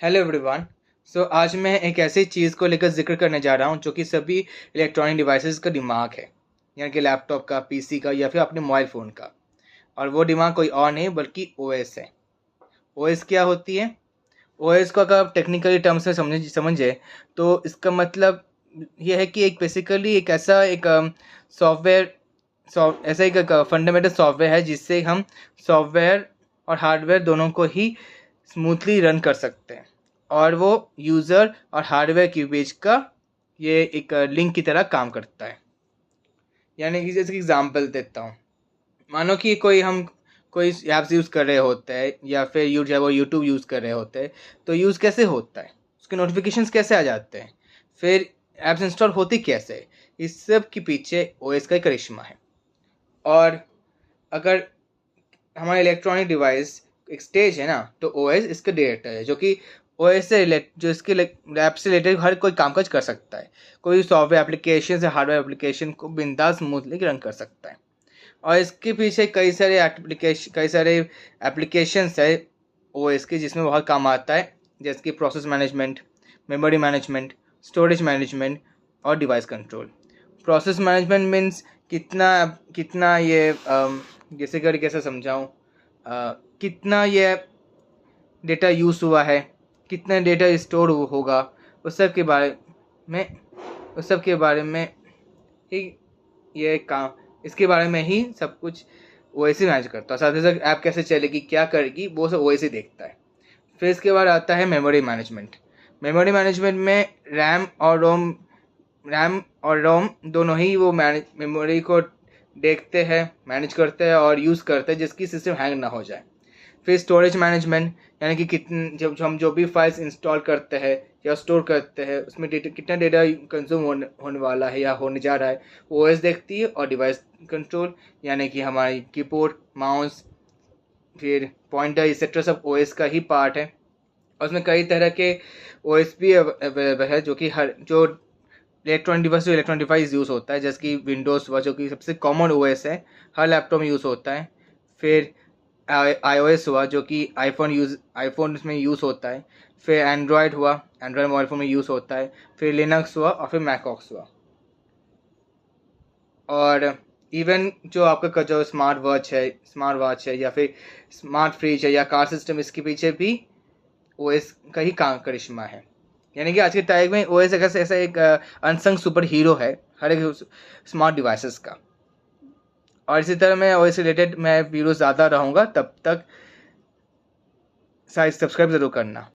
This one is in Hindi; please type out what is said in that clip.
Hello everyone. आज मैं एक ऐसी चीज़ को लेकर जिक्र करने जा रहा हूँ जो कि सभी इलेक्ट्रॉनिक डिवाइसेस का दिमाग है, यानी कि लैपटॉप का, पीसी का या फिर अपने मोबाइल फ़ोन का। और वो दिमाग कोई और नहीं बल्कि ओएस है। ओएस क्या होती है? ओएस को अगर आप टेक्निकली टर्म्स में समझे तो इसका मतलब ये है कि एक बेसिकली एक ऐसा एक सॉफ्टवेयर ऐसा एक फंडामेंटल सॉफ्टवेयर है जिससे हम सॉफ्टवेयर और हार्डवेयर दोनों को ही स्मूथली रन कर सकते हैं, और वो यूज़र और हार्डवेयर के बीच का ये एक लिंक की तरह काम करता है। यानी कि जैसे कि एग्जांपल देता हूँ, मानो कि कोई ऐप्स यूज़ कर रहे होते हैं या फिर वो यूट्यूब यूज़ कर रहे होते हैं, तो यूज़ कैसे होता है, उसके नोटिफिकेशंस कैसे आ जाते हैं, फिर ऐप्स इंस्टॉल होती कैसे है, इस सब के पीछे ओएस का एक करिश्मा है। और अगर हमारा इलेक्ट्रॉनिक डिवाइस एक स्टेज है ना, तो ओएस इसका डायरेक्टर है जो कि ओएस से रिलेट जो इसके ऐप से रिलेटेड हर कोई कामकाज कर सकता है। कोई सॉफ्टवेयर एप्लीकेशन या हार्डवेयर एप्लीकेशन को बिंदास स्मूथली रन कर सकता है। और इसके पीछे कई सारे एप्लीकेशंस है ओएस के जिसमें बहुत काम आता है, जैसे कि process management, memory management, storage management और device control. Process management means कितना कितना ये जैसे कर कैसे समझाऊँ, कितना ये डेटा यूज़ हुआ है, कितना डेटा स्टोर होगा, उस सब के बारे में उस सब के बारे में ही ये काम इसके बारे में ही सब कुछ ओएस ही मैनेज करता है। साथ ही साथ ऐप कैसे चलेगी, क्या करेगी, वो सब ओएस ही देखता है। फिर इसके बाद आता है मेमोरी मैनेजमेंट। मेमोरी मैनेजमेंट में रैम और रोम दोनों ही वो मेमोरी को देखते हैं, मैनेज करते हैं और यूज़ करते हैं जिसकी सिस्टम हैंग ना हो जाए। फिर स्टोरेज मैनेजमेंट, यानी कि कितन जब हम जो भी फाइल्स इंस्टॉल करते हैं या स्टोर करते हैं उसमें कितना डेटा कंज्यूम होने वाला है या होने जा रहा है, वो ओएस देखती है। और डिवाइस कंट्रोल, यानी कि हमारी कीबोर्ड, माउस, फिर पॉइंटर एक्सेट्रा सब ओएस का ही पार्ट है। और उसमें कई तरह के ओएस भी अवेलेबल है जो कि हर जो इलेक्ट्रॉनिक डिवाइस यूज़ होता है, जैसे कि विंडोज़ हुआ जो कि सबसे कॉमन ओएस है, हर लैपटॉप में यूज़ होता है। फिर iOS हुआ जो कि आईफोन इसमें यूज़ होता है। फिर एंड्रॉयड हुआ, एंड्रॉयड मोबाइल फ़ोन में यूज़ होता है। फिर लिनक्स हुआ और फिर मैकओएस हुआ। और इवन जो आपका जो स्मार्ट वॉच है या फिर स्मार्ट फ्रिज है या कार सिस्टम, इसके पीछे भी ओएस का ही काम करिश्मा है। यानी कि आज के टाइम में ओएस एक ऐसा एक अनसंग सुपर हीरो है हर एक स्मार्ट डिवाइसेस का। और इसी तरह मैं ओएस रिलेटेड मैं वीडियो ज़्यादा रहूँगा, तब तक सब्सक्राइब ज़रूर करना।